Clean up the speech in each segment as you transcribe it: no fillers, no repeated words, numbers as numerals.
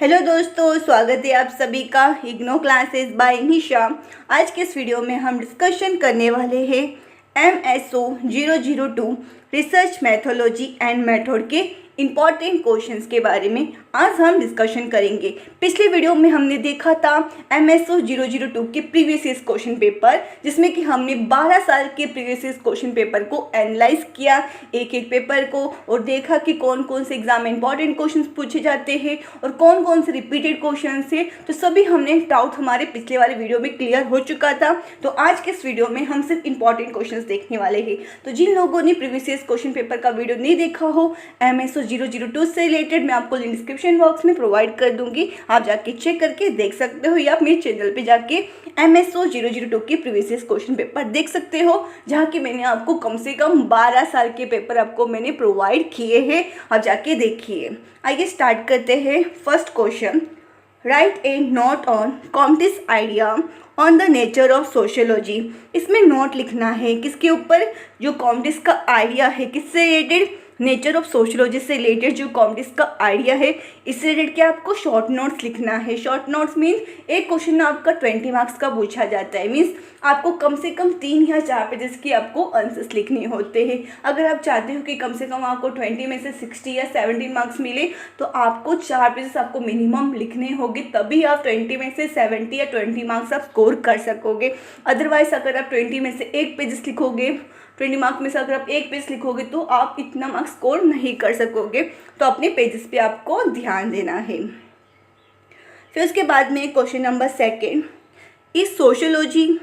Hello दोस्तों, स्वागत है आप सभी का इग्नो क्लासेस बाय निशा। आज के इस वीडियो में हम डिस्कशन करने वाले हैं MSO 002 research methodology and method के इम्पॉर्टेंट क्वेश्चंस के बारे में आज हम डिस्कशन करेंगे। पिछले वीडियो में हमने देखा था MSO 002 के प्रीवियस ईयर क्वेश्चन पेपर, जिसमें कि हमने 12 साल के प्रीवियस ईयर क्वेश्चन पेपर को एनालाइज किया एक एक पेपर को, और देखा कि कौन कौन से एग्जाम में इंपॉर्टेंट क्वेश्चंस पूछे जाते हैं और कौन कौन से रिपीटेड क्वेश्चंस है। तो सभी हमने डाउट हमारे पिछले वाले वीडियो में क्लियर हो चुका था। तो आज के इस वीडियो में हम सिर्फ इंपॉर्टेंट क्वेश्चंस देखने वाले हैं। तो जिन लोगों ने प्रीवियस ईयर क्वेश्चन पेपर का वीडियो नहीं देखा हो MSO 002 से रिलेटेड, मैं आपको लिंक डिस्क्रिप्शन बॉक्स में प्रोवाइड कर दूंगी, आप जाके चेक करके देख सकते हो, या आप मेरे चैनल पे जाके MSO 002 के प्रीवियस ईयर क्वेश्चन पेपर देख सकते हो, जहाँ की मैंने आपको कम से कम 12 साल के पेपर आपको मैंने प्रोवाइड किए हैं। आप जाके देखिए। आइए स्टार्ट करते हैं। First question, write a note on Comte's idea on the nature of sociology. इसमें नोट लिखना है किसके ऊपर, जो कॉम्टिस का आइडिया है किससे रिलेटेड, नेचर ऑफ सोशियोलॉजी से रिलेटेड जो कॉम्टिस का आइडिया है इससे रिलेटेड क्या आपको शॉर्ट नोट्स लिखना है। शॉर्ट नोट्स मीन्स एक क्वेश्चन आपका 20 मार्क्स का पूछा जाता है, मीन्स आपको कम से कम 3 या 4 पेजेस की आपको आंसर्स लिखने होते हैं। अगर आप चाहते हो कि कम से कम आपको 20 में से 60 या 70 मार्क्स मिले, तो आपको 4 पेजेस आपको मिनिमम लिखने होंगे, तभी आप 20 में से 70 या 20 मार्क्स आप स्कोर कर सकोगे। अदरवाइज अगर आप 20 में से 1 पेजेस लिखोगे, 20 मार्क्स में से अगर आप 1 पेज लिखोगे तो आप इतना मार्क्स स्कोर नहीं कर सकोगे। तो अपने पेजेस पे आपको ध्यान देना है। फिर उसके बाद में question number second, is sociology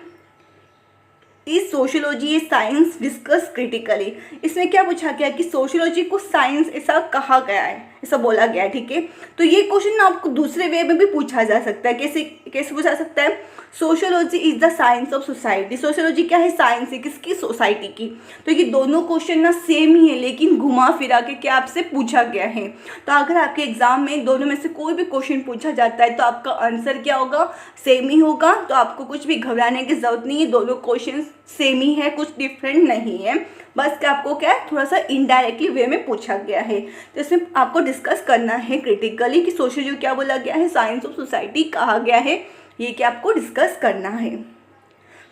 A science discuss critically. इसमें क्या पूछा गया कि सोशियोलॉजी को साइंस ऐसा कहा गया है, ऐसा बोला गया है, ठीक है। तो ये क्वेश्चन आपको दूसरे वे में भी पूछा जा सकता है। कैसे पूछा सकता है, sociology is the science of society. Sociology क्या है, साइंस है किसकी, सोसाइटी की। तो ये दोनों क्वेश्चन ना सेम ही है, लेकिन घुमा फिरा के क्या आपसे पूछा गया है। तो अगर आपके एग्जाम में दोनों में से कोई भी क्वेश्चन पूछा जाता है तो आपका आंसर क्या होगा, सेम ही होगा। तो आपको कुछ भी घबराने की जरूरत नहीं है, दोनों क्वेश्चन सेम ही है, कुछ डिफरेंट नहीं है। बस क्या आपको क्या है, थोड़ा सा इनडायरेक्टली वे में पूछा गया है। तो इसमें आपको डिस्कस करना है क्रिटिकली कि सोशियोलॉजी क्या बोला गया है, साइंस ऑफ सोसाइटी कहा गया है, ये क्या आपको डिस्कस करना है।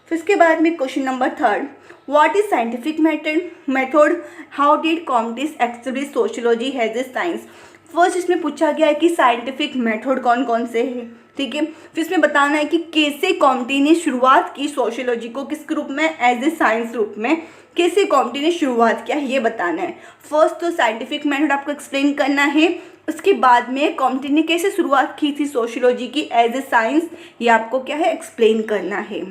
फिर इसके बाद में question number third, what is scientific method, how did Comte's establish sociology as a science. First इसमें पूछा गया है कि साइंटिफिक मेथड कौन कौन से हैं, ठीक है। फिर इसमें बताना है कि कैसे कॉम्टी ने शुरुआत की सोशियोलॉजी को, किस रूप में, एज ए साइंस रूप में कैसे कॉम्टी ने शुरुआत किया ये बताना है। फर्स्ट तो साइंटिफिक मेथड आपको एक्सप्लेन करना है, उसके बाद में कॉम्टी ने कैसे शुरुआत की थी सोशियोलॉजी की एज ए साइंस, ये आपको क्या है एक्सप्लेन करना है।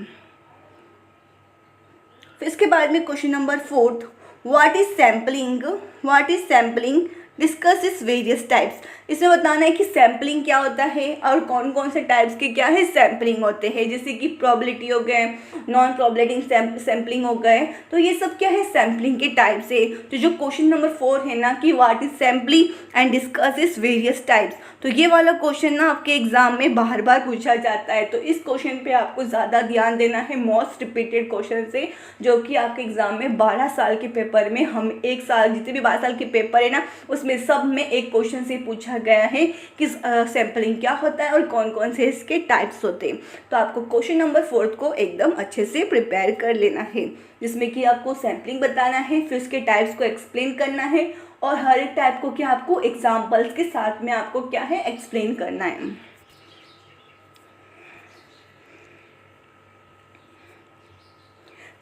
फिर इसके बाद में question number fourth, what is sampling discuss इस वेरियस टाइप्स। इसमें बताना है कि सैम्पलिंग क्या होता है और कौन कौन से टाइप्स के क्या है सैम्पलिंग होते हैं, जैसे कि प्रोबेबिलिटी हो गए, नॉन प्रोबेबिलिटी सैम्पलिंग हो गए। तो ये सब क्या है सैम्पलिंग के टाइप्स है। तो जो क्वेश्चन नंबर 4 है ना कि what is sampling and discuss इस वेरियस टाइप्स, तो ये वाला क्वेश्चन ना आपके एग्जाम में बार बार पूछा जाता है। तो इस क्वेश्चन पे आपको ज़्यादा ध्यान देना है, मोस्ट रिपीटेड क्वेश्चन से, जो कि आपके एग्जाम में 12 साल के पेपर में, हम एक साल जितने भी 12 साल के पेपर है ना उसमें सब में एक क्वेश्चन से पूछा गया है कि सैम्पलिंग क्या होता है और कौन कौन से इसके टाइप्स होते हैं। तो आपको क्वेश्चन नंबर 4 को एकदम अच्छे से प्रिपेयर कर लेना है, जिसमें कि आपको सैम्पलिंग बताना है, फिर उसके टाइप्स को एक्सप्लेन करना है, और हर एक टाइप को क्या आपको एग्जाम्पल्स के साथ में आपको क्या है एक्सप्लेन करना है।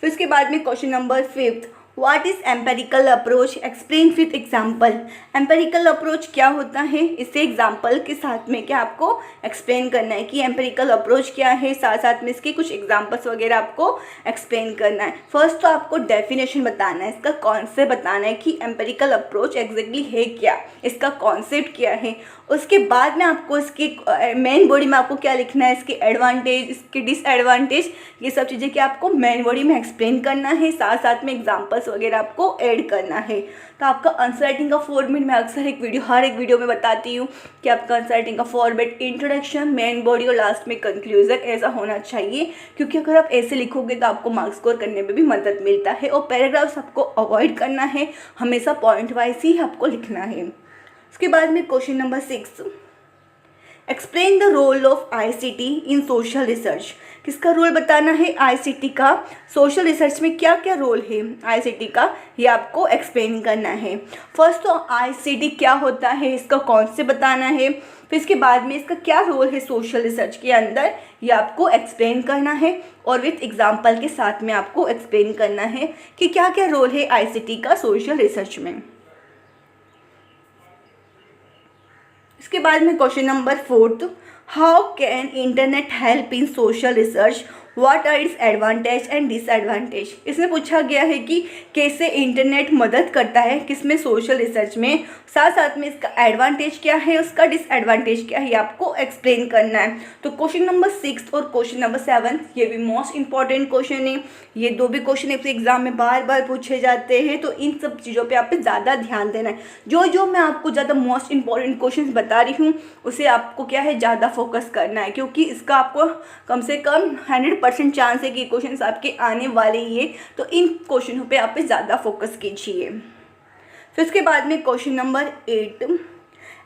फिर उसके बाद में question number 5, what is empirical approach, explain with example. Empirical approach क्या होता है, इससे एग्जाम्पल के साथ में क्या आपको एक्सप्लेन करना है कि एम्पेरिकल अप्रोच क्या है, साथ साथ में इसके कुछ एग्जाम्पल्स वगैरह आपको एक्सप्लेन करना है। फर्स्ट तो आपको डेफिनेशन बताना है, इसका कॉन्सेप्ट बताना है कि एम्पेरिकल अप्रोच एग्जैक्टली है क्या, इसका कॉन्सेप्ट क्या है। उसके बाद में आपको इसकी मेन बॉडी में आपको क्या लिखना है, इसके एडवांटेज, इसके डिसएडवांटेज, ये सब चीज़ें क्या आपको मेन बॉडी में एक्सप्लेन करना है, साथ साथ में एग्जाम्पल्स वगैरह आपको ऐड करना है। तो आपका आंसर राइटिंग का फॉर्मेट मैं अक्सर हर एक वीडियो में बताती हूँ कि आपका आंसर राइटिंग का फॉर्मेट इंट्रोडक्शन, मेन बॉडी और लास्ट में कंक्लूजन ऐसा होना चाहिए, क्योंकि अगर आप ऐसे लिखोगे तो आपको मार्क्स स्कोर करने में भी मदद मिलता है। और पैराग्राफ्स आपको अवॉइड करना है, हमेशा पॉइंट वाइज ही आपको लिखना है। उसके बाद में question number 6, explain the role of ICT in social research. किसका रोल बताना है आईसीटी का, सोशल रिसर्च में क्या क्या रोल है आईसीटी का, ये आपको एक्सप्लेन करना है। फर्स्ट तो आईसीटी क्या होता है, इसका कॉन्सेप्ट बताना है, फिर इसके बाद में इसका क्या रोल है सोशल रिसर्च के अंदर, ये आपको एक्सप्लेन करना है और विथ एग्जाम्पल के साथ में आपको एक्सप्लेन करना है कि क्या क्या रोल है आईसीटी का सोशल रिसर्च में। इसके बाद में question number 4, how can internet help in social research, what are its advantage and disadvantage. इसमें पूछा गया है कि कैसे इंटरनेट मदद करता है किसमें, सोशल रिसर्च में, साथ साथ में इसका एडवांटेज क्या है, उसका डिसएडवांटेज क्या है, ये आपको एक्सप्लेन करना है। तो क्वेश्चन नंबर 6 और क्वेश्चन नंबर 7 ये भी मोस्ट इंपॉर्टेंट क्वेश्चन है। ये दो भी क्वेश्चन एग्जाम में बार बार पूछे जाते हैं, तो इन सब चीज़ों पर आप ज़्यादा ध्यान देना है। जो मैं आपको ज़्यादा मोस्ट इंपॉर्टेंट क्वेश्चन बता रही हूँ उसे आपको क्या है ज़्यादा फोकस करना है, क्योंकि इसका आपको कम से कम 100% चांस है कि क्वेश्चंस आपके आने वाले ही है, तो इन क्वेश्चनों पे आप ज़्यादा फोकस कीजिए। फिर उसके बाद में question number 8,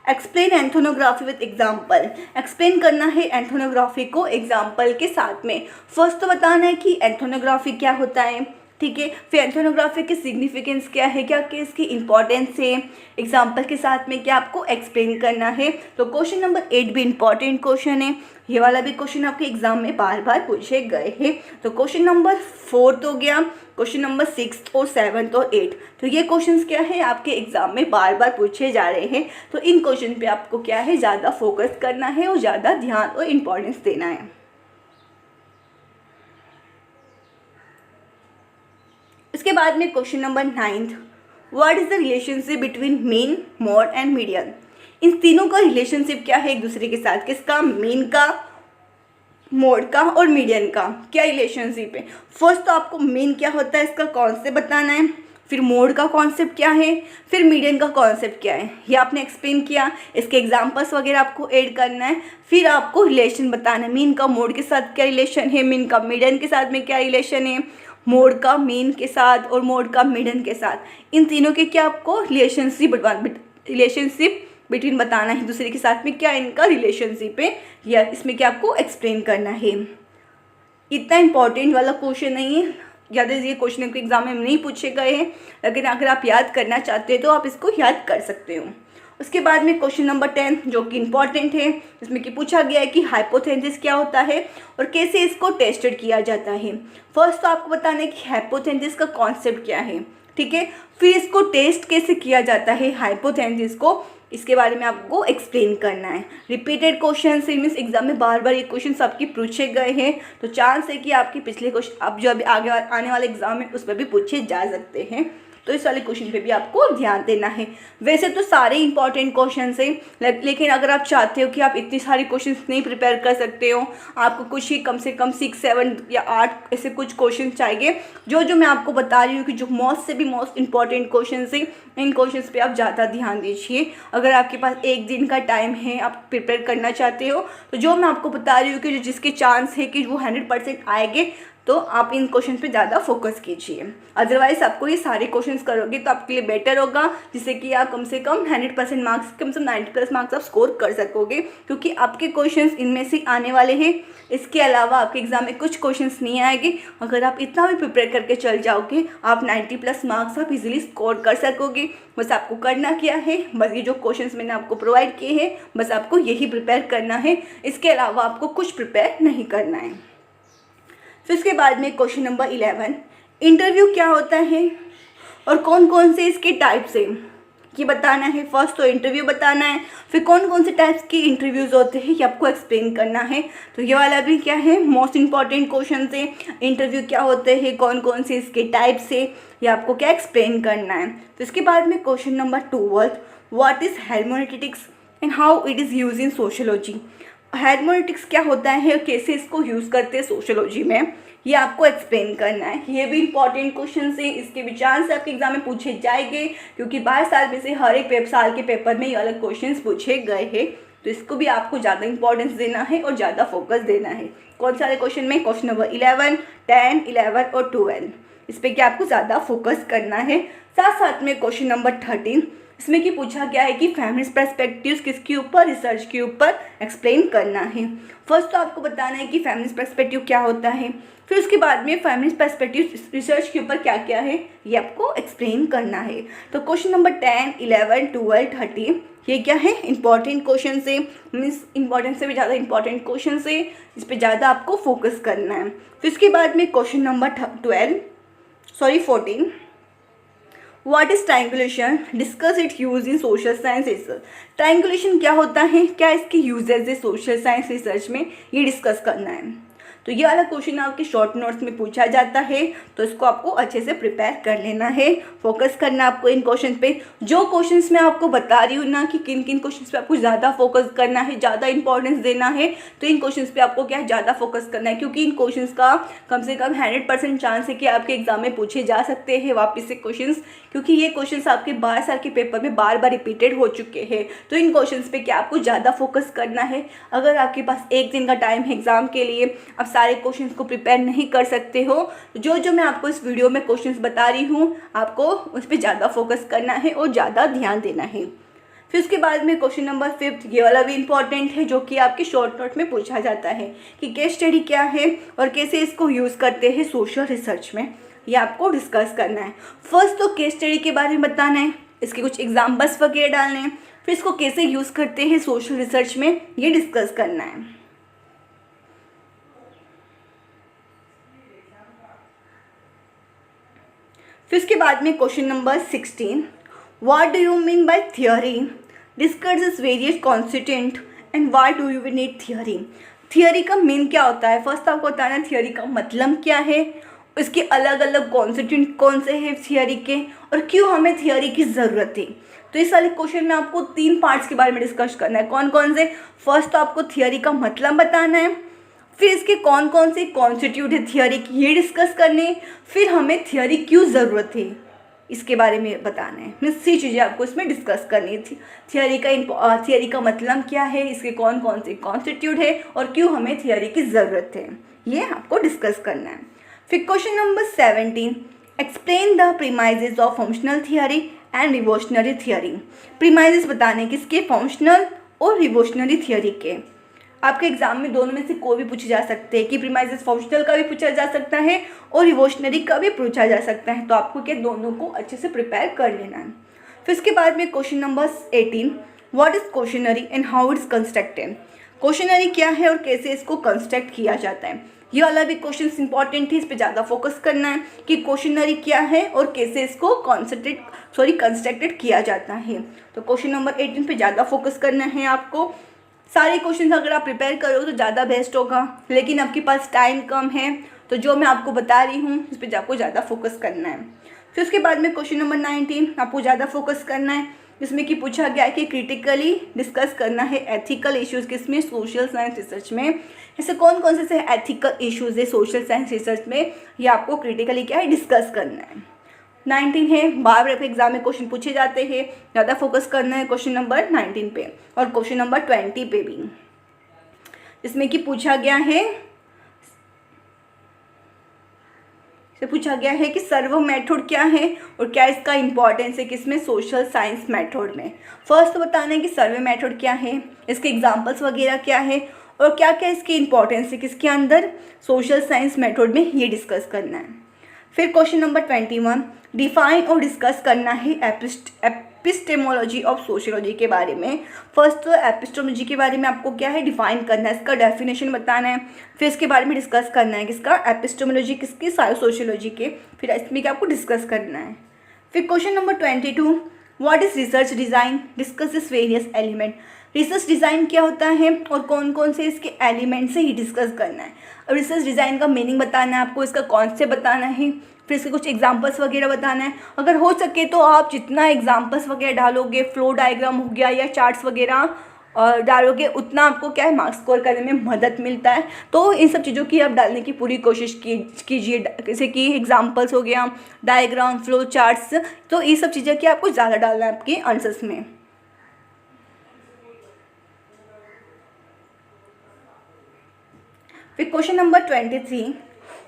explain ethnography with example. Explain करना है एंथोनोग्राफी को एग्जाम्पल के साथ में। फर्स्ट तो बताना है कि एंथोनोग्राफी क्या होता है, ठीक है, फिर एंथोनोग्राफी की सिग्निफिकेंस क्या है, क्या क्या इसकी इंपॉर्टेंस है, एग्जाम्पल के साथ में क्या आपको एक्सप्लेन करना है। तो क्वेश्चन नंबर 8 भी इंपॉर्टेंट क्वेश्चन है, ये वाला भी क्वेश्चन आपके एग्जाम में बार बार पूछे गए हैं। तो क्वेश्चन नंबर 4 हो गया, क्वेश्चन नंबर 6 और 7 और 8, तो ये क्वेश्चंस क्या है आपके एग्जाम में बार बार पूछे जा रहे हैं, तो इन क्वेश्चन पे आपको क्या है ज़्यादा फोकस करना है और ज़्यादा ध्यान और इम्पोर्टेंस देना है। इसके बाद में question number 9, what is the relationship between mean, mode and median. इन तीनों का रिलेशनशिप क्या है एक दूसरे के साथ, किसका, मीन का, मोड का और मीडियन का क्या रिलेशनशिप है। फर्स्ट तो आपको मीन क्या होता है इसका कॉन्सेप्ट बताना है, फिर मोड का कॉन्सेप्ट क्या है, फिर मीडियन का कॉन्सेप्ट क्या है, ये आपने एक्सप्लेन किया, इसके एग्जांपल्स वगैरह आपको ऐड करना है, फिर आपको रिलेशन बताना है, मीन का मोड के साथ क्या रिलेशन है, मीन का मीडियन के साथ में क्या रिलेशन है, मोड का मीन के साथ और मोड का मीडियन के साथ, इन तीनों के क्या आपको रिलेशनशिप बिटवीन बताना है, दूसरे के साथ में क्या इनका रिलेशनशिप है, या इसमें क्या आपको एक्सप्लेन करना है। इतना इंपॉर्टेंट वाला क्वेश्चन नहीं है, याद है ये क्वेश्चन के एग्जाम में नहीं पूछे गए हैं, लेकिन अगर आप याद करना चाहते हैं तो आप इसको याद कर सकते हो। उसके बाद में क्वेश्चन नंबर 10 जो कि इम्पॉर्टेंट है, जिसमें कि पूछा गया है कि हाइपोथेसिस क्या होता है और कैसे इसको टेस्टेड किया जाता है। फर्स्ट तो आपको बताना है कि हाइपोथेसिस का कॉन्सेप्ट क्या है, ठीक है, फिर इसको टेस्ट कैसे किया जाता है हाइपोथेसिस को, इसके बारे में आपको एक्सप्लेन करना है। रिपीटेड क्वेश्चन से मीन्स एग्जाम में बार बार ये क्वेश्चन आपके पूछे गए हैं, तो चांस है कि आपके पिछले क्वेश्चन आप जो अभी आगे आने वाले एग्जाम में उस पर भी पूछे जा सकते हैं, तो इस वाले क्वेश्चन पे भी आपको ध्यान देना है। वैसे तो सारे इंपॉर्टेंट क्वेश्चन हैं, लेकिन अगर आप चाहते हो कि आप इतनी सारी क्वेश्चन नहीं प्रिपेयर कर सकते हो, आपको कुछ ही कम से कम 6, 7 या 8 ऐसे कुछ क्वेश्चन चाहिए, जो मैं आपको बता रही हूँ कि जो मोस्ट से भी मोस्ट इंपॉर्टेंट क्वेश्चन हैं, इन क्वेश्चंस पे आप ज़्यादा ध्यान दीजिए। अगर आपके पास एक दिन का टाइम है, आप प्रिपेयर करना चाहते हो, तो जो मैं आपको बता रही हूँ कि जो जिसके चांस है कि वो 100% आएंगे, तो आप इन क्वेश्चन पे ज़्यादा फोकस कीजिए। अदरवाइज आपको ये सारे क्वेश्चंस करोगे तो आपके लिए बेटर होगा, जिससे कि आप कम से कम 100% मार्क्स, कम से कम 90+ मार्क्स आप स्कोर कर सकोगे, क्योंकि आपके क्वेश्चंस इनमें से आने वाले हैं। इसके अलावा आपके एग्जाम में कुछ क्वेश्चंस नहीं आएंगे। अगर आप इतना भी प्रिपेयर करके चल जाओगे, आप 90+ मार्क्स आप इजीली स्कोर कर सकोगे। बस आपको करना क्या है, बस ये जो क्वेश्चंस मैंने आपको प्रोवाइड किए हैं, बस आपको यही प्रिपेयर करना है, इसके अलावा आपको कुछ प्रिपेयर नहीं करना है। फिर उसके बाद में क्वेश्चन नंबर 11, इंटरव्यू क्या होता है और कौन कौन से इसके टाइप्स हैं, ये बताना है। फर्स्ट तो इंटरव्यू बताना है, फिर कौन कौन से टाइप्स की इंटरव्यूज़ होते हैं ये आपको एक्सप्लेन करना है। तो ये वाला भी क्या है, मोस्ट इंपॉर्टेंट क्वेश्चन है, इंटरव्यू क्या होते हैं, कौन कौन से इसके टाइप्स है, ये आपको क्या एक्सप्लेन करना है। तो इसके बाद में question number 12, what is hermeneutics and how it is use in sociology. Hermeneutics क्या होता है और कैसे इसको यूज़ करते हैं सोशियोलॉजी में, ये आपको एक्सप्लेन करना है। ये भी इंपॉर्टेंट क्वेश्चन है, इसके विचार से आपके एग्जाम में पूछे जाएंगे, क्योंकि 22 साल में से हर एक साल के पेपर में ये अलग क्वेश्चन पूछे गए हैं, तो इसको भी आपको ज़्यादा इंपॉर्टेंस देना है और ज़्यादा फोकस देना है। कौन सारे क्वेश्चन में, क्वेश्चन नंबर 11, 10, 11 और 12, इस पर क्या आपको ज़्यादा फोकस करना है। साथ साथ में क्वेश्चन नंबर 13, इसमें कि पूछा गया है कि फेमिनिस्ट पर्सपेक्टिव्स किसके ऊपर, रिसर्च के ऊपर एक्सप्लेन करना है। फर्स्ट तो आपको बताना है कि फेमिनिस्ट पर्सपेक्टिव क्या होता है, फिर उसके बाद में फेमिनिस्ट पर्सपेक्टिव रिसर्च के ऊपर क्या क्या है ये आपको एक्सप्लेन करना है। तो क्वेश्चन नंबर 10, 11, 12, 13 ये क्या है, इंपॉर्टेंट क्वेश्चन से, मीन्स इंपॉर्टेंट से भी ज़्यादा इंपॉर्टेंट क्वेश्चन से, इस पर ज़्यादा आपको फोकस करना है। फिर उसके बाद में question number 14, what is triangulation, discuss it use in social science research. Triangulation क्या होता है, क्या इसके यूजेज है सोशल साइंस रिसर्च में, ये डिस्कस करना है। तो ये वाला क्वेश्चन आपके शॉर्ट नोट्स में पूछा जाता है, तो इसको आपको अच्छे से प्रिपेयर कर लेना है, फोकस करना आपको इन क्वेश्चन पे। जो क्वेश्चंस मैं आपको बता रही हूँ ना कि किन किन क्वेश्चंस पे आपको ज़्यादा फोकस करना है, ज़्यादा इंपॉर्टेंस देना है, तो इन क्वेश्चंस पे आपको क्या है ज़्यादा फोकस करना है, क्योंकि इन क्वेश्चंस का कम से कम 100% चांस है कि आपके एग्जाम में पूछे जा सकते हैं वापस से क्वेश्चंस, क्योंकि ये क्वेश्चंस आपके 12 साल के पेपर में बार बार रिपीटेड हो चुके हैं। तो इन क्वेश्चंस पे क्या आपको ज़्यादा फोकस करना है। अगर आपके पास एक दिन का टाइम है एग्जाम के लिए, अब सारे क्वेश्चंस को प्रिपेयर नहीं कर सकते हो, जो मैं आपको इस वीडियो में क्वेश्चंस बता रही हूँ आपको उस पर ज़्यादा फोकस करना है और ज़्यादा ध्यान देना है। फिर उसके बाद में क्वेश्चन नंबर 5, ये वाला भी इंपॉर्टेंट है, जो कि आपके शॉर्ट नोट में पूछा जाता है कि केस स्टडी क्या है और कैसे इसको यूज़ करते हैं सोशल रिसर्च में, ये आपको डिस्कस करना है। फर्स्ट तो केस स्टडी के बारे में बताना है, इसके कुछ एग्जाम्पल्स वगैरह डालने हैं, फिर इसको कैसे यूज़ करते हैं सोशल रिसर्च में ये डिस्कस करना है। फिर उसके बाद में question number 16, what do you mean by theory, discuss its various constituent and why do you need theory. Theory का मीन क्या होता है, फर्स्ट आपको बताना है थियोरी का मतलब क्या है, इसके अलग अलग कॉन्स्टिट्यूएंट कौन से हैं थियोरी के, और क्यों हमें थियोरी की ज़रूरत है। तो इस वाले क्वेश्चन में आपको 3 पार्ट्स के बारे में डिस्कस करना है। कौन कौन से, फर्स्ट तो आपको थियोरी का मतलब बताना है, फिर इसके कौन कौन से कॉन्स्टिट्यूट है थियोरी की ये डिस्कस करने, फिर हमें थियोरी क्यों ज़रूरत है इसके बारे में बताना है। मीन्स 3 चीज़ें आपको इसमें डिस्कस करनी थी। थियोरी का मतलब क्या है, इसके कौन कौन से कॉन्स्टिट्यूट है और क्यों हमें थियोरी की ज़रूरत है, ये आपको डिस्कस करना है। फिर question number 17, explain the premises of functional theory and revolutionary theory. Premises बताने किसके, फंक्शनल और रिवोल्यूशनरी थियोरी के। आपके एग्जाम में दोनों में से कोई भी पूछे जा सकते हैं कि प्रीमाइजेज फंक्शनल का भी पूछा जा सकता है और रिवोल्यूशनरी का भी पूछा जा सकता है, तो आपको क्या दोनों को अच्छे से प्रिपेयर कर लेना है। फिर इसके बाद में question number 18, what is questionnaire and how it's constructed. Questionnaire क्या है और कैसे इसको कंस्ट्रक्ट किया जाता है, ये वाला भी क्वेश्चन इंपॉर्टेंट है, इस पर ज़्यादा फोकस करना है कि क्वेश्चनरी क्या है और कैसे इसको कंस्ट्रक्टेड किया जाता है। तो क्वेश्चन नंबर 18 पे ज़्यादा फोकस करना है आपको। सारे क्वेश्चन अगर आप प्रिपेयर करो तो ज़्यादा बेस्ट होगा, लेकिन आपके पास टाइम कम है, तो जो मैं आपको बता रही हूँ इस पर आपको ज़्यादा फोकस करना है। फिर उसके बाद में क्वेश्चन नंबर 19 आपको ज़्यादा फोकस करना है, जिसमें कि पूछा गया है कि क्रिटिकली डिस्कस करना है एथिकल इश्यूज़ किसमें, सोशल साइंस रिसर्च में। ऐसे कौन कौन से एथिकल इश्यूज़ है सोशल साइंस रिसर्च में, ये आपको क्रिटिकली क्या है डिस्कस करना है। 19 है, बार बार एग्जाम में क्वेश्चन पूछे जाते हैं, ज़्यादा फोकस करना है क्वेश्चन नंबर 19 पे और क्वेश्चन नंबर 20 पे भी, जिसमें कि पूछा गया है कि सर्व मेथड क्या है और क्या इसका इंपॉर्टेंस है किसमें, सोशल साइंस मेथड में। फर्स्ट तो बताना है कि सर्वे मेथड क्या है, इसके एग्जांपल्स वगैरह क्या है और क्या क्या इसकी इंपॉर्टेंस है किसके अंदर, सोशल साइंस मेथड में, ये डिस्कस करना है। फिर क्वेश्चन नंबर 21, डिफाइन और डिस्कस करना है एपिस्टेमोलॉजी ऑफ सोशियोलॉजी के बारे में। फर्स्ट तो एपिस्टेमोलॉजी के बारे में आपको क्या है डिफाइन करना है, इसका डेफिनेशन बताना है, फिर इसके बारे में डिस्कस करना है किसका, एपिस्टेमोलॉजी किसकी, सोशियोलॉजी के, फिर इसमें क्या आपको डिस्कस करना है। फिर question number 22, what is research design, discuss इस वेरियस एलिमेंट। रिसर्च डिज़ाइन क्या होता है और कौन कौन से इसके एलिमेंट से ही डिस्कस करना है। और रिसर्च डिज़ाइन का मीनिंग बताना है आपको, इसका कॉन्सेप्ट बताना है, फिर इसके कुछ एग्जांपल्स वगैरह बताना है। अगर हो सके तो आप जितना एग्जांपल्स वगैरह डालोगे, फ्लो डायग्राम हो गया या चार्ट्स वगैरह डालोगे, उतना आपको क्या है मार्क्स स्कोर करने में मदद मिलता है। तो इन सब चीज़ों की आप डालने की पूरी कोशिश कीजिए, जैसे कि एग्जांपल्स हो गया, डायग्राम, फ्लो चार्ट्स, तो ये सब चीज़ें कि आपको ज़्यादा डालना है आपके आंसर्स में। फिर question number 23,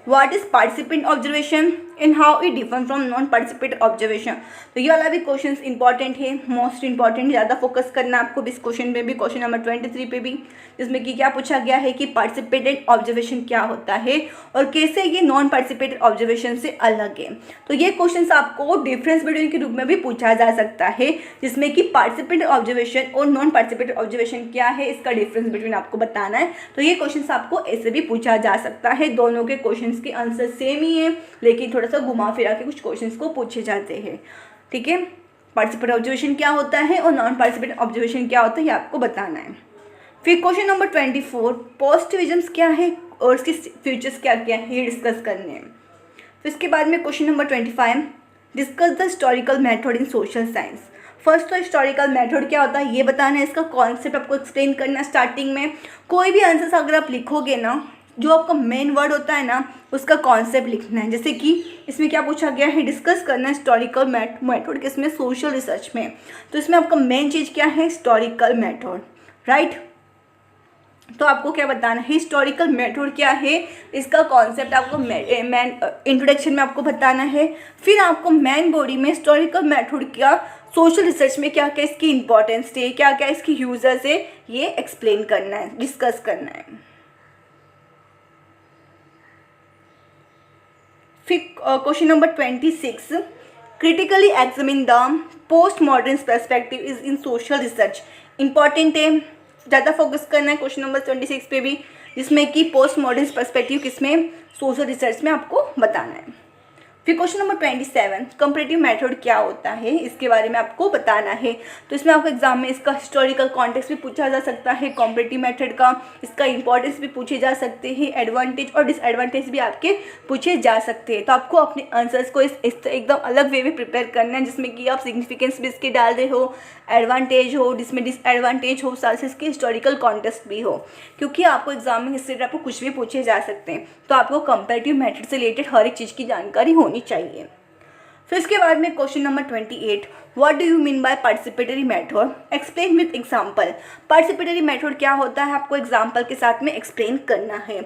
what is participant observation, and how it differ from non participative observation. तो ये वाला भी क्वेश्चन इंपॉर्टेंट है, मोस्ट इंपॉर्टेंट, ज़्यादा फोकस करना है आपको भी इस क्वेश्चन पे भी, क्वेश्चन नंबर 23 पे भी, जिसमें कि क्या पूछा गया है कि पार्टिसिपेटेड ऑब्जर्वेशन क्या होता है और कैसे ये नॉन पार्टिसिपेटेड ऑब्जर्वेशन से अलग है। तो ये क्वेश्चन आपको डिफरेंस बिटवीन के रूप में भी पूछा जा सकता है, जिसमें कि पार्टिसिपेटेड ऑब्जर्वेशन और नॉन पार्टिसिपेटेड ऑब्जर्वेशन क्या है, इसका डिफरेंस बिटवीन आपको बताना है। तो ये क्वेश्चन आपको ऐसे भी पूछा जा सकता है। दोनों के क्वेश्चन के आंसर सेम ही है, लेकिन थोड़ा सा घुमा फिरा के कुछ क्वेश्चन को पूछे जाते हैं। ठीक है, पार्टिसिपेटिव ऑब्जर्वेशन क्या होता है और नॉन पार्टिसिपेटिव ऑब्जर्वेशन क्या होता है, ये आपको बताना है। फिर क्वेश्चन नंबर 24, पॉजिटिविज्म क्या है और इसके फीचर्स क्या क्या है, ये डिस्कस करने हैं। फिर इसके बाद में question number 25, discuss the historical method in social science. First तो हिस्टोरिकल मेथड क्या होता है ये बताना है, इसका कॉन्सेप्ट आपको एक्सप्लेन करना है। स्टार्टिंग में कोई भी आंसर अगर आप लिखोगे ना, जो आपका मेन वर्ड होता है ना, उसका कॉन्सेप्ट लिखना है। जैसे कि इसमें क्या पूछा गया है, डिस्कस करना है हिस्टोरिकल मेथड किसमें, सोशल रिसर्च में। तो इसमें आपका मेन चीज़ क्या है, हिस्टोरिकल मेथड, राइट। तो आपको क्या बताना है, हिस्टोरिकल मेथड क्या है, इसका कॉन्सेप्ट आपको मेन इंट्रोडक्शन में आपको बताना है। फिर आपको मेन बॉडी में हिस्टोरिकल मेथड क्या, सोशल रिसर्च में क्या क्या इसकी इंपॉर्टेंस है, क्या क्या इसकी यूजर्स है, ये एक्सप्लेन करना है, डिस्कस करना है। फिर question number 26, critically examine the post modern perspective is in social research. Important है, ज़्यादा फोकस करना है क्वेश्चन नंबर 26 पे भी, जिसमें कि पोस्ट मॉडर्न पर्सपेक्टिव किसमें, सोशल रिसर्च में आपको बताना है। फिर क्वेश्चन नंबर 27, कंपैरेटिव मेथड क्या होता है, इसके बारे में आपको बताना है। तो इसमें आपको एग्जाम में इसका हिस्टोरिकल कॉन्टेक्स्ट भी पूछा जा सकता है, कंपैरेटिव मेथड का, इसका इंपॉर्टेंस भी पूछे जा सकते हैं, एडवांटेज और डिसएडवांटेज भी आपके पूछे जा सकते हैं। तो आपको अपने आंसर्स को इस एकदम अलग वे में प्रिपेयर करना है, जिसमें कि आप सिग्निफिकेंस भी इसके डाल रहे हो, एडवांटेज हो, जिसमें डिसएडवांटेज हो, साथ ही इसके हिस्टोरिकल कॉन्टेक्स्ट भी हो, क्योंकि आपको एग्जाम में हिस्ट्री आपको कुछ भी पूछे जा सकते हैं। तो आपको कंपैरेटिव मेथड से रिलेटेड हर एक चीज़ की जानकारी होनी चाहिए। फिर इसके बाद में question number 28, what do you mean by participatory method, explain with example. Participatory method क्या होता है, आपको एग्जांपल के साथ में एक्सप्लेन करना है।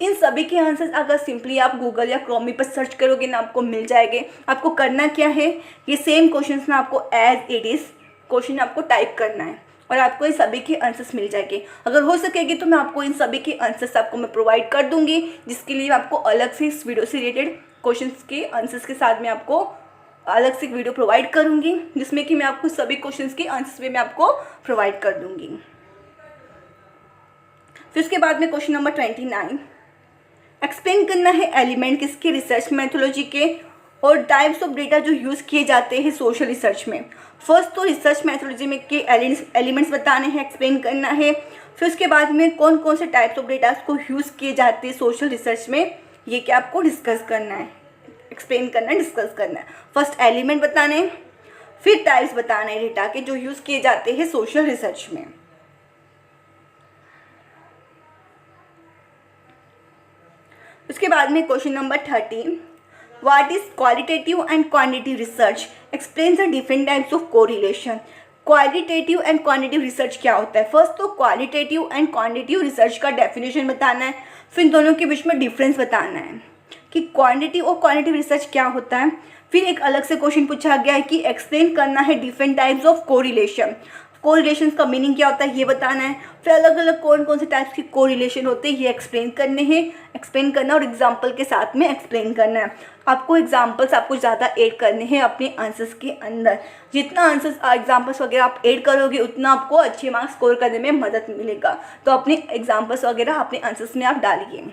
इन सभी के आंसर्स अगर सिंपली आप गूगल या क्रोमी पर सर्च करोगे ना, आपको मिल जाएंगे। आपको करना क्या है, ये सेम क्वेश्चन ना आपको एज इट इज़ क्वेश्चन आपको टाइप करना है और आपको इन सभी के आंसर्स मिल जाएंगे। अगर हो सकेगी तो मैं आपको इन सभी के आंसर्स आपको मैं प्रोवाइड कर दूंगी, जिसके लिए आपको अलग से इस वीडियो से रिलेटेड क्वेश्चंस के आंसर्स के साथ में आपको अलग से वीडियो प्रोवाइड करूंगी, जिसमें कि मैं आपको सभी क्वेश्चंस के आंसर्स भी मैं आपको प्रोवाइड कर दूंगी। फिर उसके बाद में क्वेश्चन नंबर 29, एक्सप्लेन करना है एलिमेंट किसके, रिसर्च मैथोलॉजी के, और टाइप्स ऑफ डेटा जो यूज़ किए जाते हैं सोशल रिसर्च में। फर्स्ट तो रिसर्च मैथोलॉजी में के एलिमेंट्स बताने हैं, एक्सप्लेन करना है। फिर उसके बाद में कौन कौन से टाइप्स ऑफ डेटा को यूज़ किए जाते हैं सोशल रिसर्च में, ये क्या आपको डिस्कस करना है, एक्सप्लेन करना है, डिस्कस करना है। फर्स्ट एलिमेंट बताने हैं, फिर टाइप्स बताना है डेटा के जो यूज़ किए जाते हैं सोशल रिसर्च में। उसके बाद में question number 30, what is qualitative and quantitative research, explain the different types of correlation. Qualitative and quantitative research क्या होता है, फर्स्ट तो क्वालिटेटिव एंड क्वांटिटेटिव रिसर्च का डेफिनेशन बताना है, फिर दोनों के बीच में डिफरेंस बताना है कि क्वांटिटेटिव और क्वालिटेटिव रिसर्च क्या होता है। फिर एक अलग से क्वेश्चन पूछा गया है कि एक्सप्लेन करना है different types of correlation, correlation का मीनिंग क्या होता है ये बताना है। फिर अलग अलग कौन कौन से टाइप्स की कोरिलेशन होते हैं ये एक्सप्लेन करने हैं, एक्सप्लेन करना और एग्जाम्पल के साथ में एक्सप्लेन करना है। आपको एग्जाम्पल्स आपको ज़्यादा ऐड करने हैं अपने आंसर्स के अंदर। जितना आंसर्स एग्जाम्पल्स वगैरह आप ऐड करोगे उतना आपको अच्छे मार्क्स स्कोर करने में मदद मिलेगा। तो अपने एग्जाम्पल्स वगैरह अपने आंसर्स में आप डालिए।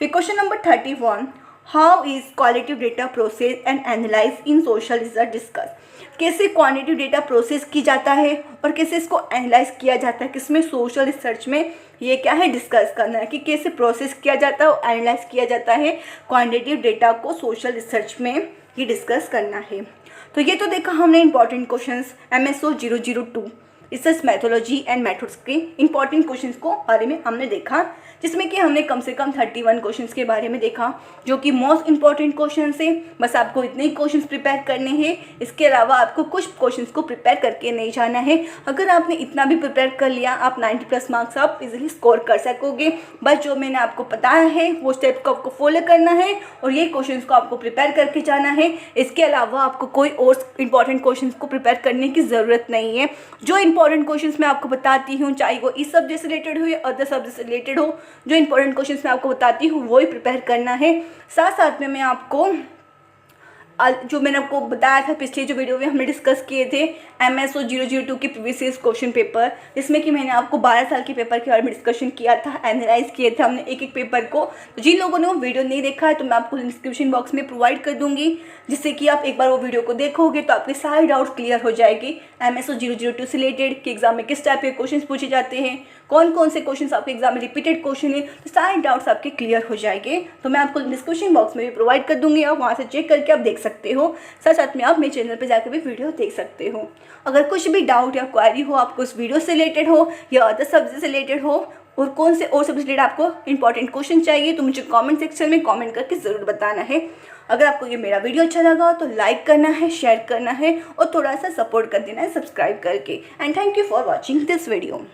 फिर question number 31, how is qualitative data process and analyse in social research discuss. कैसे क्वांटिटेटिव डेटा प्रोसेस की जाता है और कैसे इसको एनालाइज किया जाता है किसमें, सोशल रिसर्च में, ये क्या है डिस्कस करना है कि कैसे प्रोसेस किया जाता है और एनालाइज किया जाता है क्वांटिटेटिव डेटा को सोशल रिसर्च में, ये डिस्कस करना है। तो ये तो देखा हमने important questions MSO 002 research methodology and methods के इंपॉर्टेंट क्वेश्चंस को बारे में हमने देखा, जिसमें कि हमने कम से कम 31 क्वेश्चंस के बारे में देखा जो कि मोस्ट इंपॉर्टेंट क्वेश्चंस है। बस आपको इतने ही क्वेश्चंस प्रिपेयर करने हैं, इसके अलावा आपको कुछ क्वेश्चंस को प्रिपेयर करके नहीं जाना है। अगर आपने इतना भी प्रिपेयर कर लिया, आप 90+ मार्क्स आप इजीली स्कोर कर सकोगे। बस जो मैंने आपको बताया है वो स्टेप्स को आपको फॉलो करना है और ये क्वेश्चंस को आपको प्रिपेयर करके जाना है। इसके अलावा आपको कोई और इंपॉर्टेंट क्वेश्चंस को प्रिपेयर करने की ज़रूरत नहीं है। जो इंपॉर्टेंट क्वेश्चंस मैं आपको बताती हूँ, चाहे वो इस सब्जेक्ट से रिलेटेड हो या अदर सब्जेक्ट से रिलेटेड हो, जो इंपॉर्टेंट क्वेश्चंस मैं आपको बताती हूँ वो ही प्रिपेयर करना है। साथ साथ में मैं आपको जो मैंने आपको बताया था पिछले जो वीडियो में हमने डिस्कस किए थे MSO 002 के प्रीवियस ईयर क्वेश्चन पेपर, जिसमें कि मैंने आपको 12 साल के पेपर के बारे में डिस्कशन किया था, एनालाइज किए थे हमने एक एक पेपर को। तो जिन लोगों ने वो वीडियो नहीं देखा है तो मैं आपको डिस्क्रिप्शन बॉक्स में प्रोवाइड कर दूंगी, जिससे कि आप एक बार वो वीडियो को देखोगे तो आपके सारे डाउट्स क्लियर हो जाएगी। MSO 002 से रिलेटेड कि एग्जाम में किस टाइप के क्वेश्चन पूछे जाते हैं, कौन कौन से क्वेश्चन आपके एग्जाम में रिपीटेड क्वेश्चन है, तो सारे डाउट्स आपके क्लियर हो जाएंगे। तो मैं आपको डिस्क्रिप्शन बॉक्स में भी प्रोवाइड कर दूंगी, आप वहाँ से चेक करके आप देख सकते हो। साथ साथ में आप मेरे चैनल पर जाकर भी वीडियो देख सकते हो। अगर कुछ भी डाउट या क्वेरी हो आपको इस वीडियो से रिलेटेड हो या अदर सब्जेक्ट से रिलेटेड हो और कौन से और सब्जेक्ट रिलेटेड आपको इंपॉर्टेंट क्वेश्चन चाहिए, तो मुझे कमेंट सेक्शन में कमेंट करके ज़रूर बताना है। अगर आपको ये मेरा वीडियो अच्छा लगा तो लाइक करना है, शेयर करना है और थोड़ा सा सपोर्ट कर देना है सब्सक्राइब करके। And thank you for watching this video.